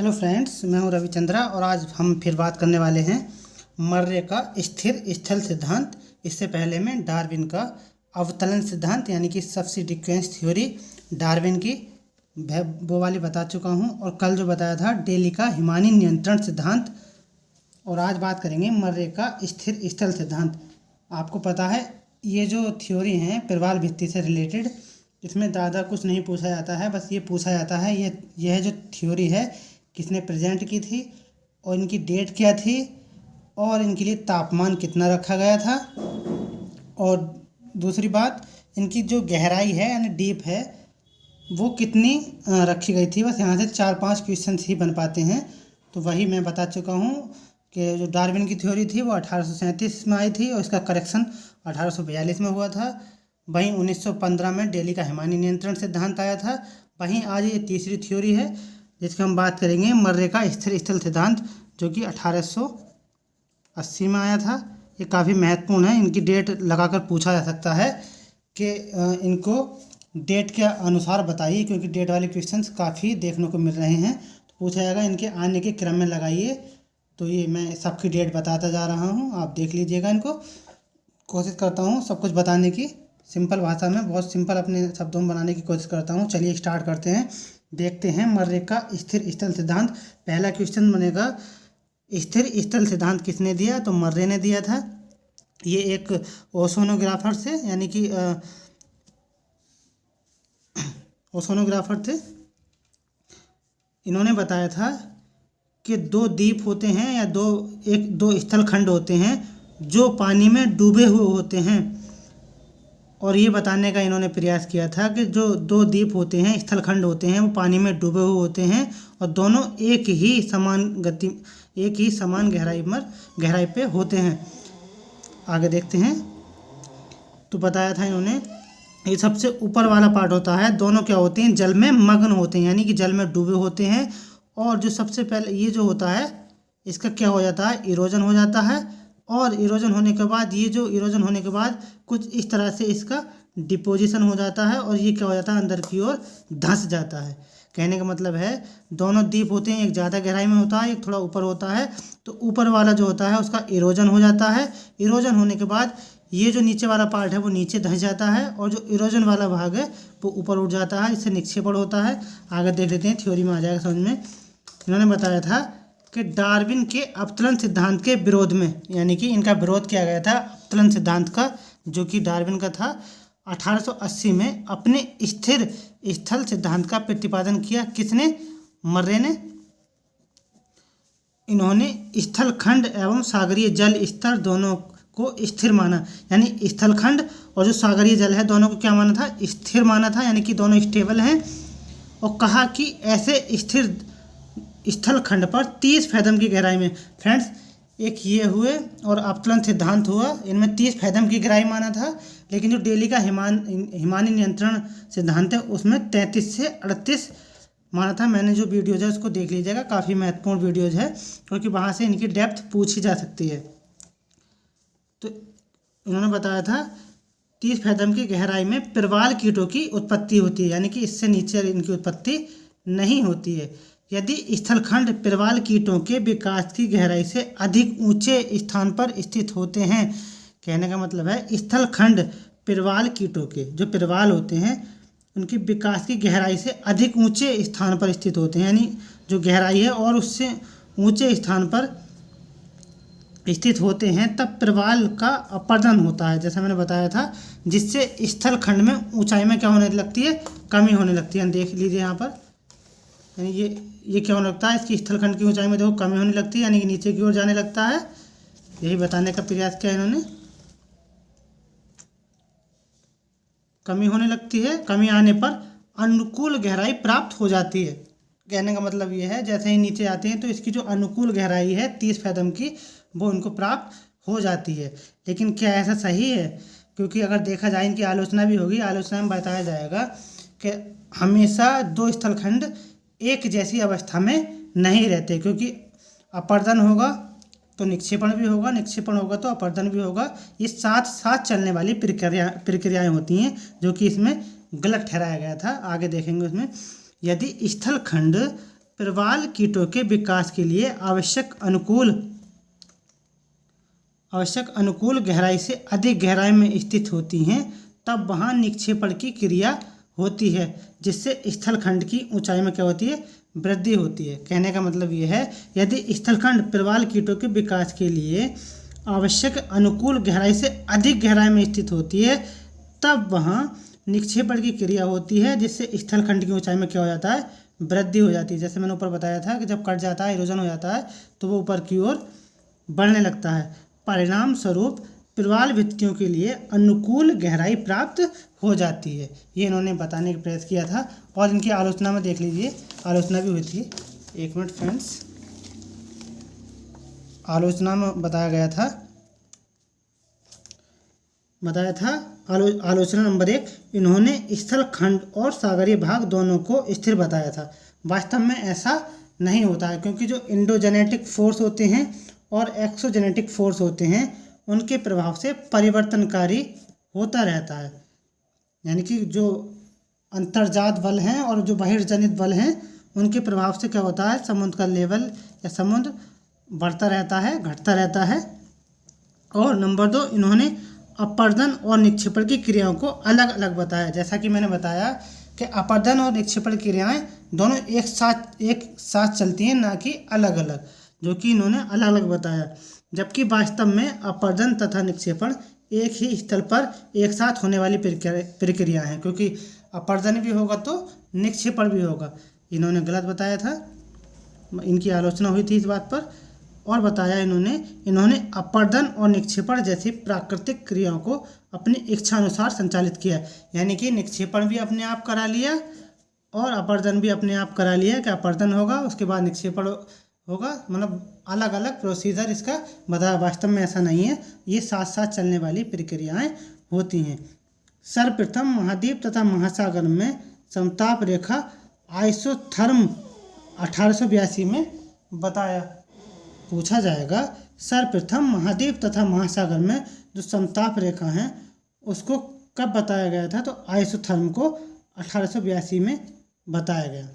Hello friends, मैं हूं रविचंद्रा और आज हम फिर बात करने वाले हैं मर्रे का स्थिर स्थल सिद्धांत। इससे पहले मैं डार्विन का अवतलन सिद्धांत यानी कि सब्सिडिक्वेंस थ्योरी डार्विन की वो वाली बता चुका हूं, और कल जो बताया था डेली का हिमानी नियंत्रण सिद्धांत। और आज बात करेंगे मर्रे का स्थिर स्थल सिद्धांत। आपको पता है ये जो थ्योरी है प्रवाल भित्ति से रिलेटेड, इसमें ज़्यादा कुछ नहीं पूछा जाता है, बस ये पूछा जाता है यह जो थ्योरी है किसने प्रेजेंट की थी और इनकी डेट क्या थी और इनके लिए तापमान कितना रखा गया था। और दूसरी बात, इनकी जो गहराई है यानी डीप है वो कितनी रखी गई थी। बस यहाँ से 4-5 क्वेश्चन ही बन पाते हैं। तो वही मैं बता चुका हूँ कि जो डार्विन की थ्योरी थी वो 1837 में आई थी और इसका करेक्शन 1842 में हुआ था। वहीं 1915 में डेली का हिमानी नियंत्रण सिद्धांत आया था। वहीं आज ये तीसरी थ्योरी है जिसकी हम बात करेंगे, मर्रे का स्थिर स्थल सिद्धांत, जो कि 1880 में आया था। ये काफ़ी महत्वपूर्ण है, इनकी डेट लगाकर पूछा जा सकता है कि इनको डेट के अनुसार बताइए, क्योंकि डेट वाले क्वेश्चंस काफ़ी देखने को मिल रहे हैं। तो पूछा जाएगा इनके आने के क्रम में लगाइए। तो ये मैं सबकी डेट बताता जा रहा हूँ, आप देख लीजिएगा इनको। कोशिश करता हूँ सब कुछ बताने की सिंपल भाषा में, बहुत सिंपल अपने शब्दों में बनाने की कोशिश करता हूँ। चलिए स्टार्ट करते हैं, देखते हैं मर्रे का स्थिर स्थल सिद्धांत। पहला क्वेश्चन बनेगा, स्थिर स्थल सिद्धांत किसने दिया? तो मर्रे ने दिया था। ये एक ओशोनोग्राफर से यानी कि ओशोनोग्राफर थे। इन्होंने बताया था कि दो द्वीप होते हैं या दो स्थल खंड होते हैं जो पानी में डूबे हुए होते हैं। और ये बताने का इन्होंने प्रयास किया था कि जो दो द्वीप होते हैं, स्थल खंड होते हैं, वो पानी में डूबे हुए होते हैं और दोनों एक ही समान गहराई पे होते हैं। आगे देखते हैं। तो बताया था इन्होंने, ये सबसे ऊपर वाला पार्ट होता है, दोनों क्या होते हैं, जल में मग्न होते हैं यानी कि जल में डूबे होते हैं। और जो सबसे पहले ये जो होता है इसका क्या हो जाता है, इरोजन हो जाता है। और इरोजन होने के बाद कुछ इस तरह से इसका डिपोजिशन हो जाता है और ये क्या हो जाता है, अंदर की ओर धंस जाता है। कहने का मतलब है दोनों द्वीप होते हैं, एक ज़्यादा गहराई में होता है, एक थोड़ा ऊपर होता है। तो ऊपर वाला जो होता है उसका इरोजन हो जाता है। इरोजन होने के बाद ये जो नीचे वाला पार्ट है वो नीचे धंस जाता है और जो इरोजन वाला भाग है वो ऊपर उठ जाता है, इससे निक्षेपण होता है। आगे देख लेते हैं, थ्योरी में आ जाएगा समझ में। इन्होंने बताया था कि डार्विन के अवतरण सिद्धांत के विरोध में, यानी कि इनका विरोध किया गया था अवतरण सिद्धांत का, जो कि डार्विन का था। 1880 में अपने स्थिर स्थल सिद्धांत का प्रतिपादन किया। किसने? मर्रे ने। इन्होंने स्थल खंड एवं सागरीय जल स्तर दोनों को स्थिर माना, यानी स्थल खंड और जो सागरीय जल है दोनों को क्या माना था, स्थिर माना था, यानी कि दोनों स्टेबल हैं। और कहा कि ऐसे स्थिर स्थल खंड पर 30 फैथम की गहराई में, फ्रेंड्स एक ये हुए और अवतरण सिद्धांत हुआ, इनमें 30 फैथम की गहराई माना था। लेकिन जो डेली का हिमानी नियंत्रण सिद्धांत है उसमें 33 से 38 माना था। मैंने जो वीडियोज़ है उसको देख लीजिएगा, काफ़ी महत्वपूर्ण वीडियोज़ है, क्योंकि वहाँ से इनकी डेप्थ पूछी जा सकती है। तो उन्होंने बताया था 30 फैथम की गहराई में प्रवाल कीटों की उत्पत्ति होती है, यानी कि इससे नीचे इनकी उत्पत्ति नहीं होती है। यदि स्थलखंड प्रवाल कीटों के विकास की गहराई से अधिक ऊंचे स्थान पर स्थित होते हैं, कहने का मतलब है स्थलखंड प्रवाल कीटों के जो प्रवाल होते हैं उनकी विकास की गहराई से अधिक ऊंचे स्थान पर स्थित होते हैं, यानी जो गहराई है और उससे ऊंचे स्थान पर स्थित होते हैं, तब प्रवाल का अपर्दन होता है, जैसा मैंने बताया था, जिससे स्थलखंड में ऊंचाई में क्या होने लगती है, कमी होने लगती है। देख लीजिए यहाँ पर, यानी ये क्या होने लगता है, इसकी स्थलखंड की ऊंचाई में देखो कमी होने लगती है, यानी कि नीचे की ओर जाने लगता है। यही बताने का प्रयास किया इन्होंने। कमी होने लगती है, कमी आने पर अनुकूल गहराई प्राप्त हो जाती है। कहने का मतलब ये है जैसे ही नीचे आते हैं तो इसकी जो अनुकूल गहराई है 30 फैथम की, वो इनको प्राप्त हो जाती है। लेकिन क्या ऐसा सही है? क्योंकि अगर देखा जाए इनकी आलोचना भी होगी, आलोचना में बताया जाएगा कि हमेशा दो स्थलखंड एक जैसी अवस्था में नहीं रहते, क्योंकि अपर्दन होगा तो निक्षेपण भी होगा, निक्षेपण होगा तो अपर्दन भी होगा। ये साथ साथ चलने वाली प्रक्रियाएं होती हैं, जो कि इसमें गलत ठहराया गया था। आगे देखेंगे उसमें, यदि स्थलखंड प्रवाल कीटों के विकास के लिए आवश्यक अनुकूल गहराई से अधिक गहराई में स्थित होती हैं, तब वहाँ निक्षेपण की क्रिया होती है, जिससे स्थलखंड की ऊंचाई में क्या होती है, वृद्धि होती है। कहने का मतलब ये है, यदि स्थलखंड प्रवाल कीटों के विकास के लिए आवश्यक अनुकूल गहराई से अधिक गहराई में स्थित होती है, तब वहाँ निक्षेपण की क्रिया होती है, जिससे स्थलखंड की ऊंचाई में क्या हो जाता है, वृद्धि हो जाती है। जैसे मैंने ऊपर बताया था कि जब कट जाता है, इरोजन हो जाता है, तो वो ऊपर की ओर बढ़ने लगता है। परिणाम स्वरूप प्रवाल भित्तियों के लिए अनुकूल गहराई प्राप्त हो जाती है। ये इन्होंने बताने का प्रयास किया था और इनकी आलोचना में देख लीजिए, आलोचना भी हुई थी। एक मिनट फ्रेंड्स, आलोचना में बताया था आलोचना नंबर 1, इन्होंने स्थल खंड और सागरीय भाग दोनों को स्थिर बताया था। वास्तव में ऐसा नहीं होता है, क्योंकि जो इंडोजेनेटिक फोर्स होते हैं और एक्सोजेनेटिक फोर्स होते हैं, उनके प्रभाव से परिवर्तनकारी होता रहता है। यानी कि जो अंतर्जात बल हैं और जो बहिर्जनित बल हैं, उनके प्रभाव से क्या होता है, समुद्र का लेवल या समुद्र बढ़ता रहता है, घटता रहता है। और नंबर 2, इन्होंने अपर्दन और निक्षेपण की क्रियाओं को अलग अलग बताया। जैसा कि मैंने बताया कि अपर्दन और निक्षेपण क्रियाएं दोनों एक साथ चलती हैं, ना कि अलग अलग, जो कि इन्होंने अलग अलग बताया। जबकि वास्तव में अपर्दन तथा निक्षेपण एक ही स्थल पर एक साथ होने वाली प्रक्रिया है, क्योंकि अपर्दन भी होगा तो निक्षेपण भी होगा। इन्होंने गलत बताया था, इनकी आलोचना हुई थी इस बात पर। और बताया इन्होंने अपर्दन और निक्षेपण जैसी प्राकृतिक क्रियाओं को अपनी इच्छा अनुसार संचालित किया। यानी कि निक्षेपण भी अपने आप करा लिया और अपर्दन भी अपने आप करा लिया कि अपर्दन होगा उसके बाद निक्षेपण होगा, मतलब अलग अलग प्रोसीजर इसका बताया। वास्तव में ऐसा नहीं है, ये साथ साथ चलने वाली प्रक्रियाएं होती हैं। सर्वप्रथम महाद्वीप तथा महासागर में समताप रेखा आइसोथर्म 1882 में बताया। पूछा जाएगा, सर्वप्रथम महाद्वीप तथा महासागर में जो समताप रेखा है उसको कब बताया गया था, तो आइसोथर्म को 1882 में बताया गया।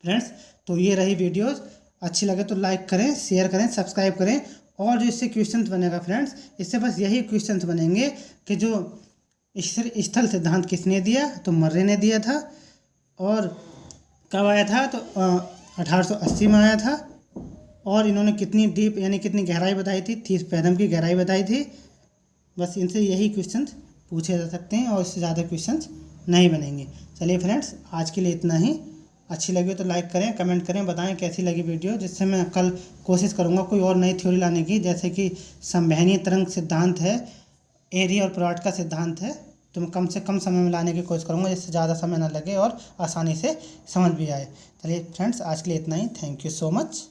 फ्रेंड्स, तो ये रही वीडियोस। अच्छी लगे तो लाइक करें, शेयर करें, सब्सक्राइब करें। और जो इससे क्वेश्चन बनेगा फ्रेंड्स, इससे बस यही क्वेश्चन बनेंगे कि जो स्थल सिद्धांत किसने दिया, तो मर्रे ने दिया था। और कब आया था, तो 1880 में आया था। और इन्होंने कितनी डीप यानी कितनी गहराई बताई थी, 30 पैदम की गहराई बताई थी। बस इनसे यही क्वेश्चन पूछे जा सकते हैं और इससे ज़्यादा क्वेश्चन नहीं बनेंगे। चलिए फ्रेंड्स, आज के लिए इतना ही। अच्छी लगी तो लाइक करें, कमेंट करें, बताएं कैसी लगी वीडियो, जिससे मैं कल कोशिश करूंगा कोई और नई थ्योरी लाने की। जैसे कि संवहनीय तरंग सिद्धांत है, एरी और प्लॉट का सिद्धांत है, तो मैं कम से कम समय में लाने की कोशिश करूंगा, जिससे ज़्यादा समय ना लगे और आसानी से समझ भी आए। चलिए फ्रेंड्स, आज के लिए इतना ही। Thank you so much.